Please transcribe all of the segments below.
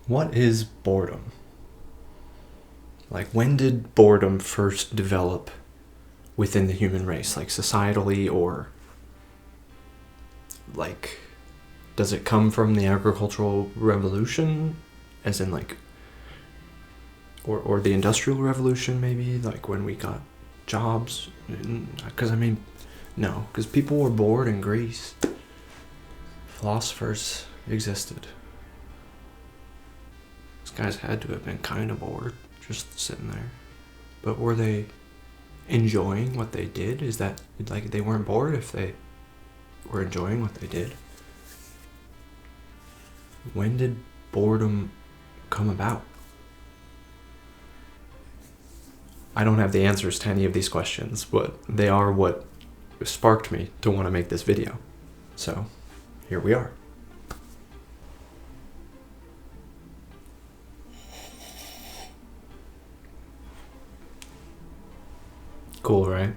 What is boredom? Like, when did boredom first develop within the human race? Like, societally, or like, does it come from the agricultural revolution? As in, like, or the industrial revolution, maybe? Like, when we got jobs? Because, I mean, no. Because people were bored in Greece. Philosophers existed. These guys had to have been kind of bored, just sitting there. But were they enjoying what they did? Is that, like, they weren't bored if they were enjoying what they did? When did boredom come about? I don't have the answers to any of these questions, but they are what sparked me to want to make this video. So, here we are. Cool, right?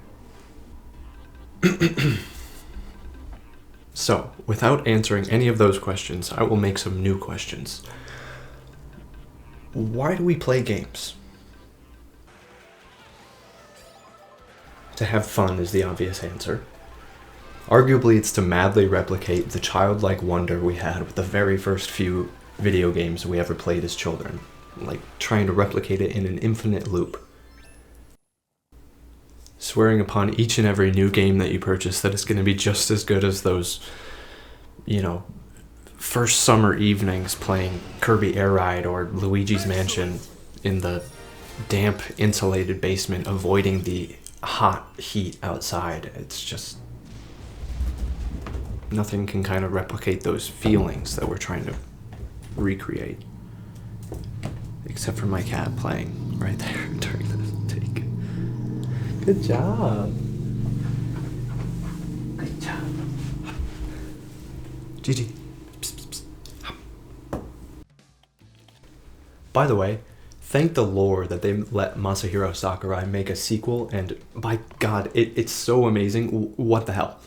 So, without answering any of those questions, I will make some new questions. Why do we play games? To have fun is the obvious answer. Arguably, it's to madly replicate the childlike wonder we had with the very first few video games we ever played as children. Like, trying to replicate it in an infinite loop. Swearing upon each and every new game that you purchase that it's going to be just as good as those, first summer evenings playing Kirby Air Ride or Luigi's Mansion in the damp, insulated basement, avoiding the hot heat outside. It's just, nothing can kind of replicate those feelings that we're trying to recreate. Except for my cat playing right there during this take. Good job. Good job. Gigi. By the way, thank the Lord that they let Masahiro Sakurai make a sequel, and by God, it's so amazing. What the hell?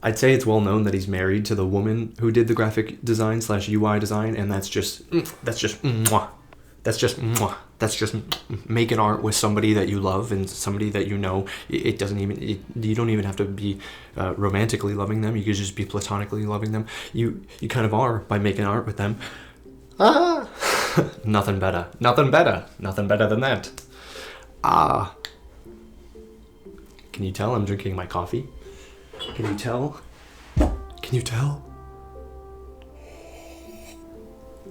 I'd say it's well known that he's married to the woman who did the graphic design / UI design, and that's just mwah. That's just making art with somebody that you love and somebody that you know. You don't even have to be romantically loving them. You could just be platonically loving them. You kind of are by making art with them. Nothing better than that. Can you tell I'm drinking my coffee? Can you tell?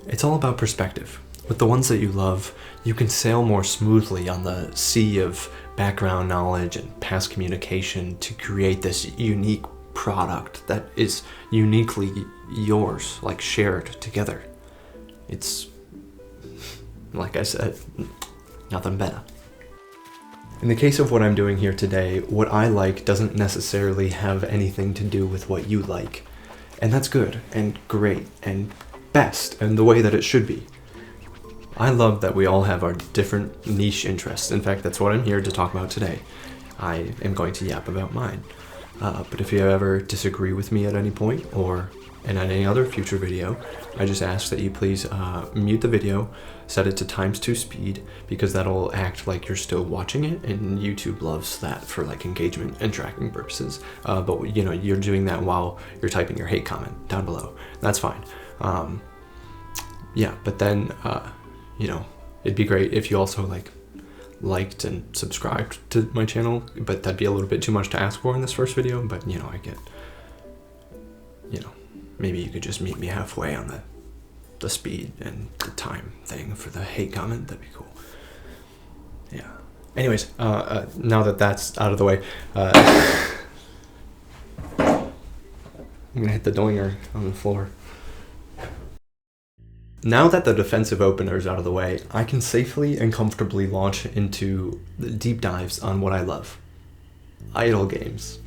It's all about perspective. With the ones that you love, you can sail more smoothly on the sea of background knowledge and past communication to create this unique product that is uniquely yours, like shared together. It's, like I said, nothing better. In the case of what I'm doing here today, what I like doesn't necessarily have anything to do with what you like. And that's good, and great, and best, and the way that it should be. I love that we all have our different niche interests. In fact, that's what I'm here to talk about today. I am going to yap about mine. But if you ever disagree with me at any point, or in any other future video, I just ask that you please mute the video, set it to ×2 speed, because that'll act like you're still watching it, and YouTube loves that for like engagement and tracking purposes. But you're doing that while you're typing your hate comment down below. That's fine. Yeah, but then, it'd be great if you also liked and subscribed to my channel, but that'd be a little bit too much to ask for in this first video. But I get, maybe you could just meet me halfway on the speed and the time thing for the hate comment. That'd be cool. Yeah. Anyways, now that that's out of the way, I'm gonna hit the doinger on the floor. Now that the defensive opener is out of the way, I can safely and comfortably launch into the deep dives on what I love. Idle games.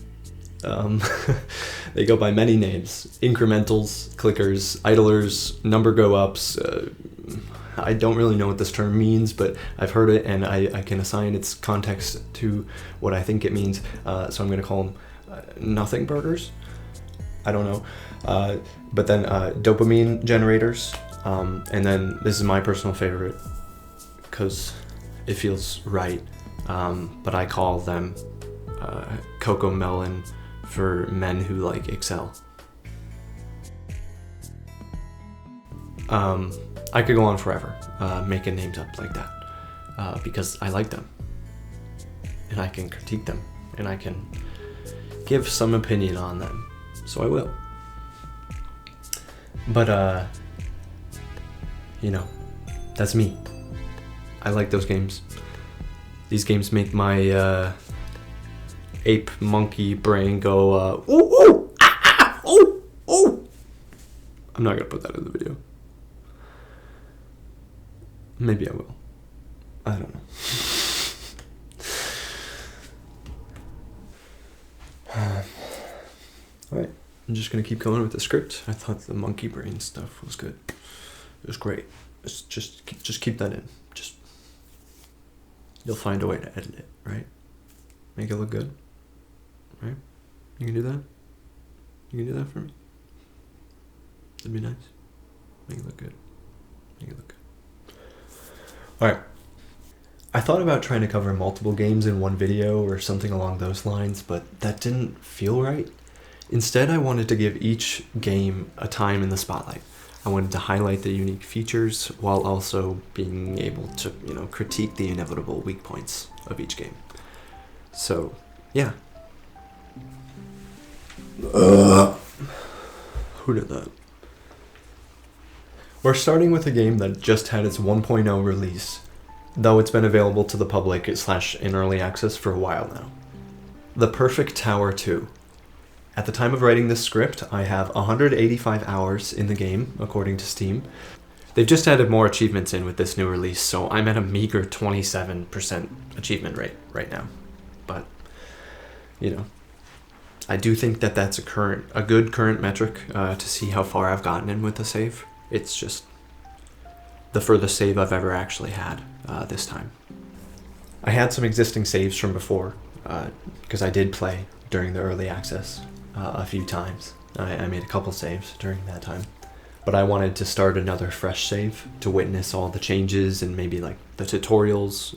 They go by many names. Incrementals, clickers, idlers, number go ups. I don't really know what this term means, but I've heard it and I can assign its context to what I think it means. So I'm going to call them nothing burgers. I don't know. But then dopamine generators. And then this is my personal favorite because it feels right, but I call them Coco Melon for men who like excel. I could go on forever making names up like that because I like them and I can critique them and I can give some opinion on them, so I will. But you know, that's me. I like those games. These games make my ape monkey brain go ooh ooh ah, ah, ooh ooh. I'm not gonna put that in the video. Maybe I will. I don't know. Alright, I'm just gonna keep going with the script. I thought the monkey brain stuff was good. It was great. Just keep that in. Just you'll find a way to edit it, right? Make it look good, right? You can do that. You can do that for me. That'd be nice. Make it look good. Make it look good. All right. I thought about trying to cover multiple games in one video or something along those lines, but that didn't feel right. Instead, I wanted to give each game a time in the spotlight. I wanted to highlight the unique features while also being able to, critique the inevitable weak points of each game. So, yeah. Who did that? We're starting with a game that just had its 1.0 release, though it's been available to the public / in early access for a while now. The Perfect Tower 2. At the time of writing this script, I have 185 hours in the game, according to Steam. They've just added more achievements in with this new release, so I'm at a meager 27% achievement rate right now. But, I do think that that's a good current metric to see how far I've gotten in with the save. It's just the furthest save I've ever actually had this time. I had some existing saves from before, because I did play during the early access a few times. I made a couple saves during that time. But I wanted to start another fresh save to witness all the changes and maybe like the tutorials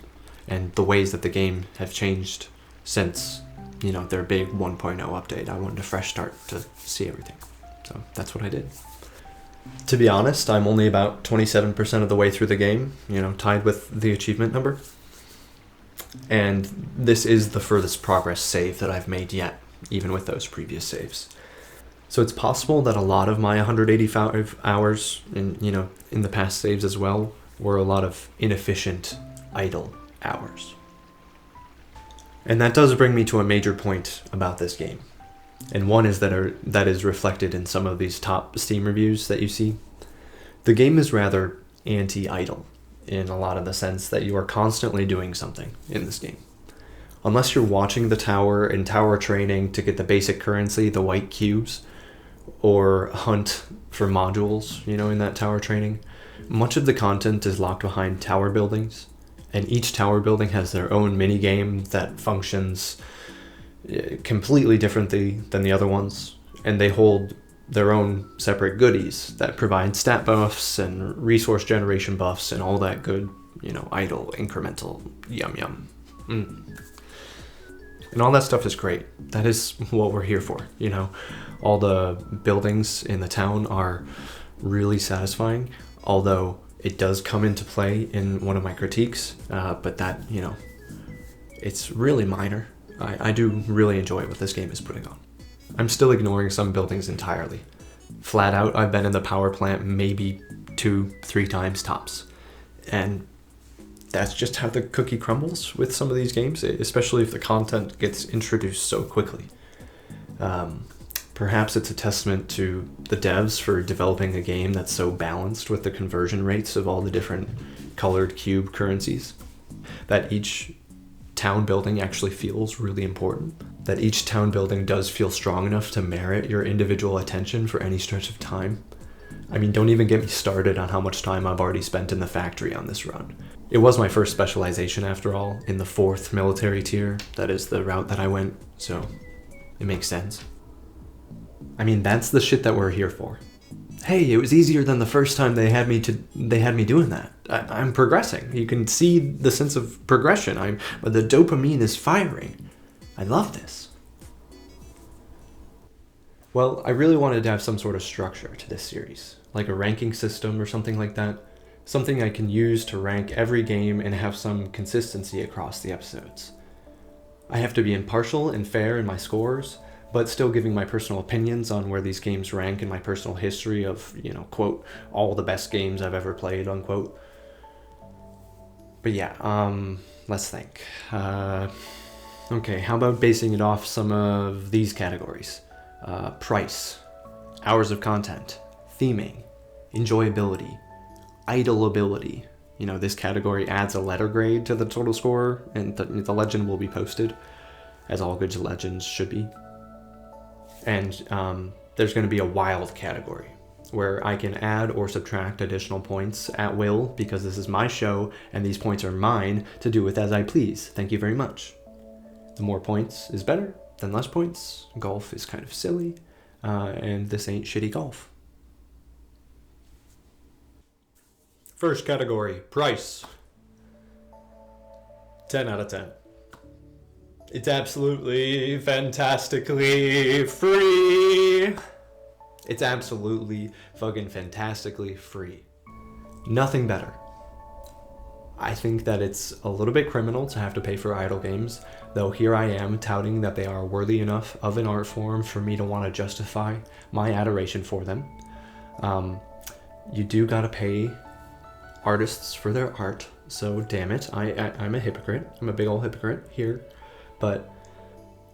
and the ways that the game have changed since, their big 1.0 update. I wanted a fresh start to see everything. So that's what I did. To be honest, I'm only about 27% of the way through the game, tied with the achievement number. And this is the furthest progress save that I've made yet, even with those previous saves. So it's possible that a lot of my 185 hours in the past saves as well were a lot of inefficient, idle hours. And that does bring me to a major point about this game. And one is that is reflected in some of these top Steam reviews that you see. The game is rather anti-idle in a lot of the sense that you are constantly doing something in this game. Unless you're watching the tower and tower training to get the basic currency, the white cubes, or hunt for modules, in that tower training, much of the content is locked behind tower buildings, and each tower building has their own mini game that functions completely differently than the other ones, and they hold their own separate goodies that provide stat buffs and resource generation buffs and all that good, idle, incremental, yum yum. And all that stuff is great. That is what we're here for, All the buildings in the town are really satisfying, although it does come into play in one of my critiques, but that, it's really minor. I do really enjoy what this game is putting on. I'm still ignoring some buildings entirely. Flat out, I've been in the power plant maybe 2-3 times tops. And that's just how the cookie crumbles with some of these games, especially if the content gets introduced so quickly. Perhaps it's a testament to the devs for developing a game that's so balanced with the conversion rates of all the different colored cube currencies, that each town building actually feels really important, that each town building does feel strong enough to merit your individual attention for any stretch of time. I mean, don't even get me started on how much time I've already spent in the factory on this run. It was my first specialization after all, in the 4th military tier. That is the route that I went, so it makes sense. I mean, that's the shit that we're here for. hey, it was easier than the first time they had me doing that. I'm progressing. You can see the sense of progression. The dopamine is firing. I love this. Well, I really wanted to have some sort of structure to this series, like a ranking system or something like that. Something I can use to rank every game and have some consistency across the episodes. I have to be impartial and fair in my scores, but still giving my personal opinions on where these games rank in my personal history of, quote, all the best games I've ever played, unquote. But yeah, let's think. Okay, how about basing it off some of these categories? Price, hours of content, theming, enjoyability, idlability. This category adds a letter grade to the total score, and the legend will be posted, as all good legends should be. And there's going to be a wild category, where I can add or subtract additional points at will, because this is my show, and these points are mine to do with as I please. Thank you very much. The more points is better than less points. Golf is kind of silly, and this ain't shitty golf. First category, price. 10 out of 10. It's absolutely fantastically free. It's absolutely fucking fantastically free. Nothing better. I think that it's a little bit criminal to have to pay for idle games, though here I am touting that they are worthy enough of an art form for me to want to justify my adoration for them. You do gotta pay artists for their art, so damn it, I'm a hypocrite. I'm a big old hypocrite here. But,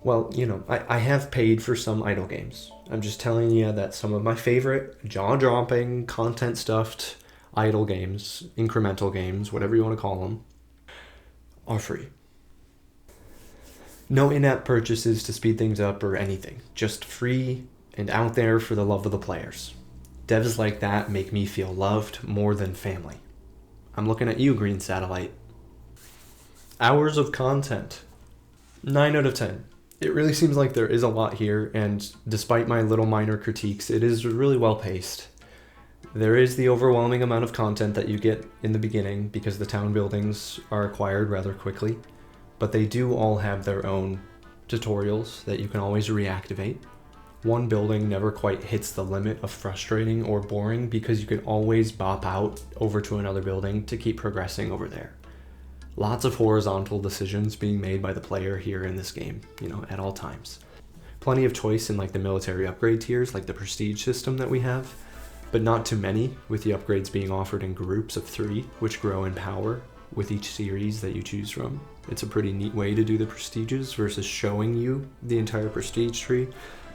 well, I have paid for some idle games. I'm just telling you that some of my favorite jaw-dropping, content-stuffed idle games, incremental games, whatever you want to call them, are free. No in-app purchases to speed things up or anything. Just free and out there for the love of the players. Devs like that make me feel loved more than family. I'm looking at you, Green Satellite. Hours of content. 9 out of 10. It really seems like there is a lot here, and despite my little minor critiques, it is really well paced. There is the overwhelming amount of content that you get in the beginning because the town buildings are acquired rather quickly, but they do all have their own tutorials that you can always reactivate. One building never quite hits the limit of frustrating or boring because you can always bop out over to another building to keep progressing over there. Lots of horizontal decisions being made by the player here in this game, at all times. Plenty of choice in the military upgrade tiers, like the prestige system that we have, but not too many, with the upgrades being offered in groups of 3, which grow in power with each series that you choose from. It's a pretty neat way to do the prestiges versus showing you the entire prestige tree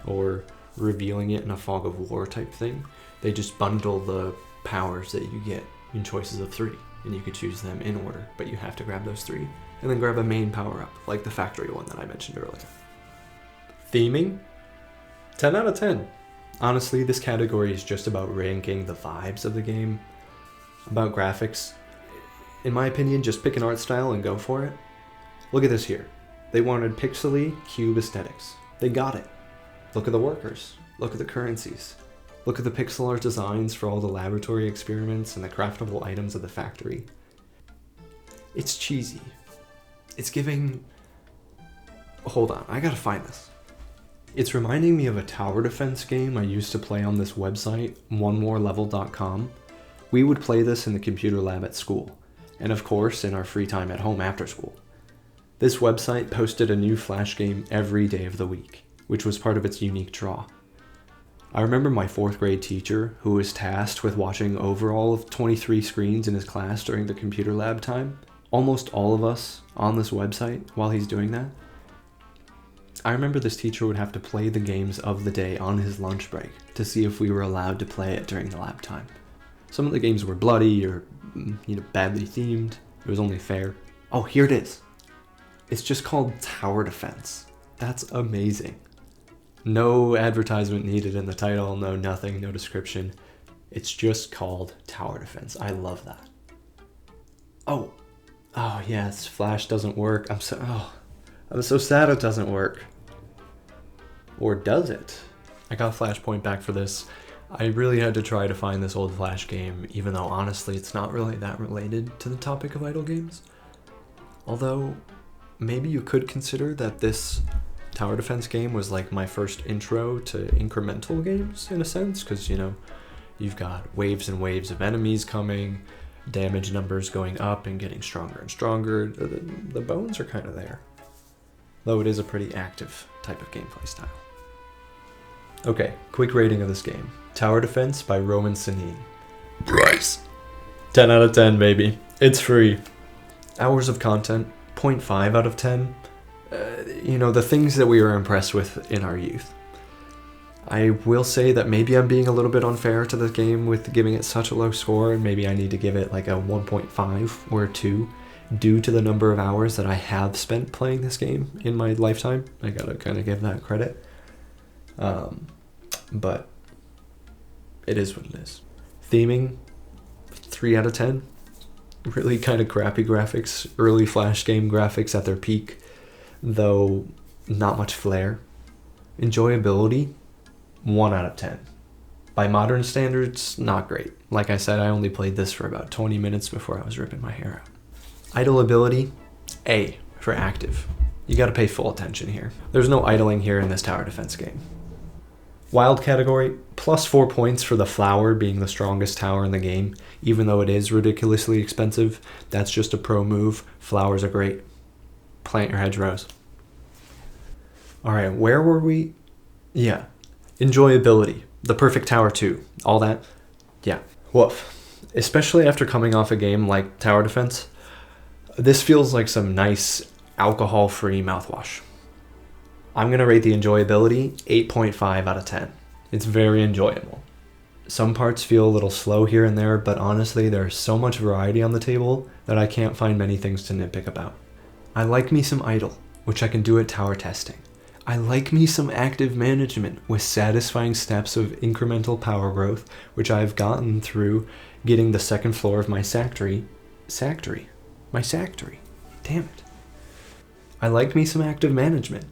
or revealing it in a fog of war type thing. They just bundle the powers that you get in choices of 3, and you could choose them in order, but you have to grab those 3 and then grab a main power up, like the factory one that I mentioned earlier. Theming? 10 out of 10. Honestly, this category is just about ranking the vibes of the game. About graphics, in my opinion, just pick an art style and go for it. Look at this here. They wanted pixely cube aesthetics. They got it. Look at the workers. Look at the currencies. Look at the pixel art designs for all the laboratory experiments and the craftable items of the factory. It's cheesy. It's giving... Hold on, I gotta find this. It's reminding me of a tower defense game I used to play on this website, onemoreLevel.com. We would play this in the computer lab at school, and of course in our free time at home after school. This website posted a new Flash game every day of the week, which was part of its unique draw. I remember my 4th grade teacher, who was tasked with watching over all of 23 screens in his class during the computer lab time, almost all of us on this website while he's doing that. I remember this teacher would have to play the games of the day on his lunch break to see if we were allowed to play it during the lab time. Some of the games were bloody or, badly themed. It was only fair. Oh, here it is. It's just called Tower Defense. That's amazing. No advertisement needed in the title, no nothing, no description. It's just called Tower Defense. I love that. Oh yes, Flash doesn't work. I'm so sad it doesn't work. Or does it? I got a Flashpoint back for this. I really had to try to find this old Flash game, even though honestly it's not really that related to the topic of idle games. Although, maybe you could consider that this tower defense game was like my first intro to incremental games, in a sense, because, you know, you've got waves and waves of enemies coming, damage numbers going up and getting stronger and stronger. The bones are kind of there. Though it is a pretty active type of gameplay style. Okay, quick rating of this game. Tower Defense by Roman Sanin. Price. 10 out of 10, baby. It's free. Hours of content, 0.5 out of 10. You know, the things that we were impressed with in our youth. I will say that maybe I'm being a little bit unfair to the game with giving it such a low score, and maybe I need to give it like a 1.5 or a 2 due to the number of hours that I have spent playing this game in my lifetime. I gotta kind of give that credit. But it is what it is. Theming, 3 out of 10. Really kind of crappy graphics, early Flash game graphics at their peak, though not much flair. Enjoyability, 1 out of 10. By modern standards, not great. Like I said, I only played this for about 20 minutes before I was ripping my hair out. Idlability, A for active. You gotta pay full attention here. There's no idling here in this tower defense game. Wild category, plus 4 points for the flower being the strongest tower in the game. Even though it is ridiculously expensive, that's just a pro move. Flowers are great. Plant your hedgerows. Alright, where were we? Yeah. Enjoyability. The perfect tower too. All that? Yeah. Woof. Especially after coming off a game like tower defense, this feels like some nice alcohol-free mouthwash. I'm going to rate the enjoyability 8.5 out of 10. It's very enjoyable. Some parts feel a little slow here and there, but honestly there's so much variety on the table that I can't find many things to nitpick about. I like me some idle, which I can do at tower testing. I like me some active management with satisfying steps of incremental power growth, which I've gotten through getting the second floor of my sactory. Damn it. I like me some active management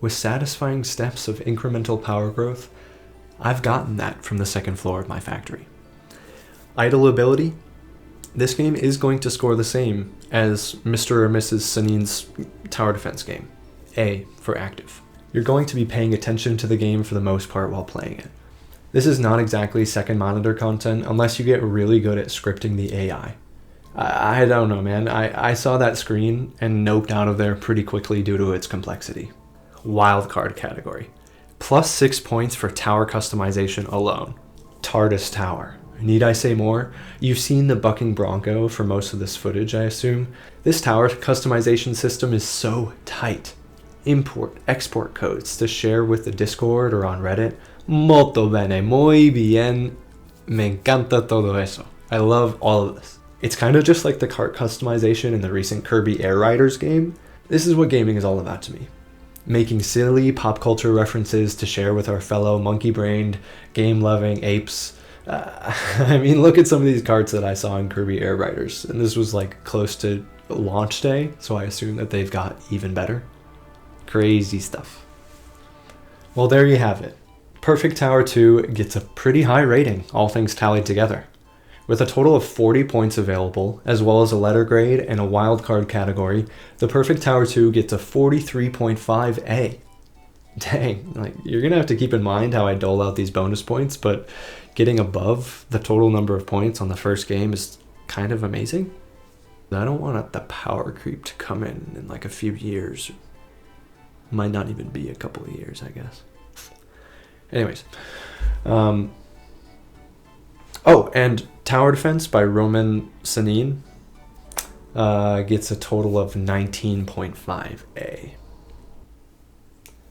with satisfying steps of incremental power growth. I've gotten that from the second floor of my factory. Idlability. This game is going to score the same as Mr. or Mrs. Sanin's tower defense game. A for active. You're going to be paying attention to the game for the most part while playing it. This is not exactly second monitor content unless you get really good at scripting the AI. I don't know, man. I saw that screen and noped out of there pretty quickly due to its complexity. Wildcard category. Plus 6 points for tower customization alone. TARDIS Tower. Need I say more? You've seen the bucking bronco for most of this footage, I assume. This tower customization system is so tight. Import, export codes to share with the Discord or on Reddit. Molto bene, muy bien. Me encanta todo eso. I love all of this. It's kind of just like the cart customization in the recent Kirby Air Riders game. This is what gaming is all about to me. Making silly pop culture references to share with our fellow monkey-brained, game-loving apes. I mean, look at some of these carts that I saw in Kirby Air Riders, and this was like close to launch day, so I assume that they've got even better. Crazy stuff. Well, there you have it. Perfect Tower 2 gets a pretty high rating, all things tallied together. With a total of 40 points available, as well as a letter grade and a wildcard category, the Perfect Tower 2 gets a 43.5A. Dang, like, you're gonna have to keep in mind how I dole out these bonus points, but getting above the total number of points on the first game is kind of amazing. I don't want the power creep to come in like a few years. Might not even be a couple of years, I guess. Anyways. Oh, and Tower Defense by Roman Sanin gets a total of 19.5A.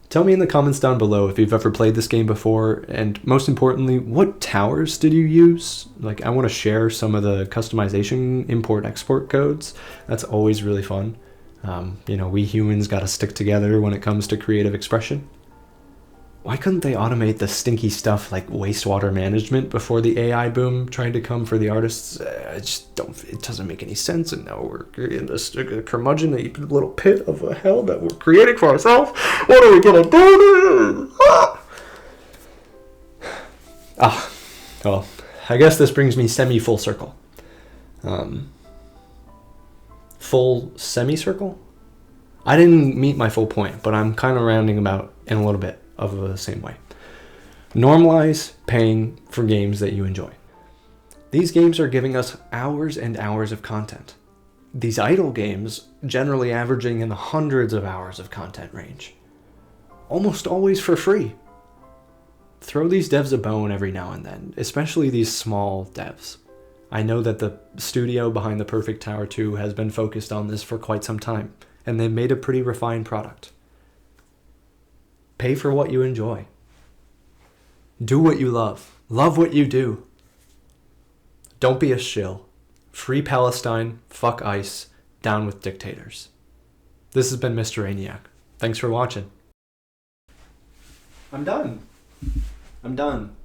Tell me in the comments down below if you've ever played this game before, and most importantly, what towers did you use? Like, I want to share some of the customization import-export codes. That's always really fun. You know, we humans gotta stick together when it comes to creative expression. Why couldn't they automate the stinky stuff like wastewater management before the AI boom tried to come for the artists? It doesn't make any sense, and now we're in this curmudgeon little pit of hell that we're creating for ourselves. What are we gonna do? Well, I guess this brings me semi-full circle. Full semicircle? I didn't meet my full point, but I'm kind of rounding about in a little bit of the same way. Normalize paying for games that you enjoy. These games are giving us hours and hours of content. These idle games generally averaging in the hundreds of hours of content range. Almost always for free. Throw these devs a bone every now and then, especially these small devs. I know that the studio behind The Perfect Tower 2 has been focused on this for quite some time, and they've made a pretty refined product. Pay for what you enjoy. Do what you love. Love what you do. Don't be a shill. Free Palestine, fuck ICE, down with dictators. This has been Mr. Aniac. Thanks for watching. I'm done. I'm done.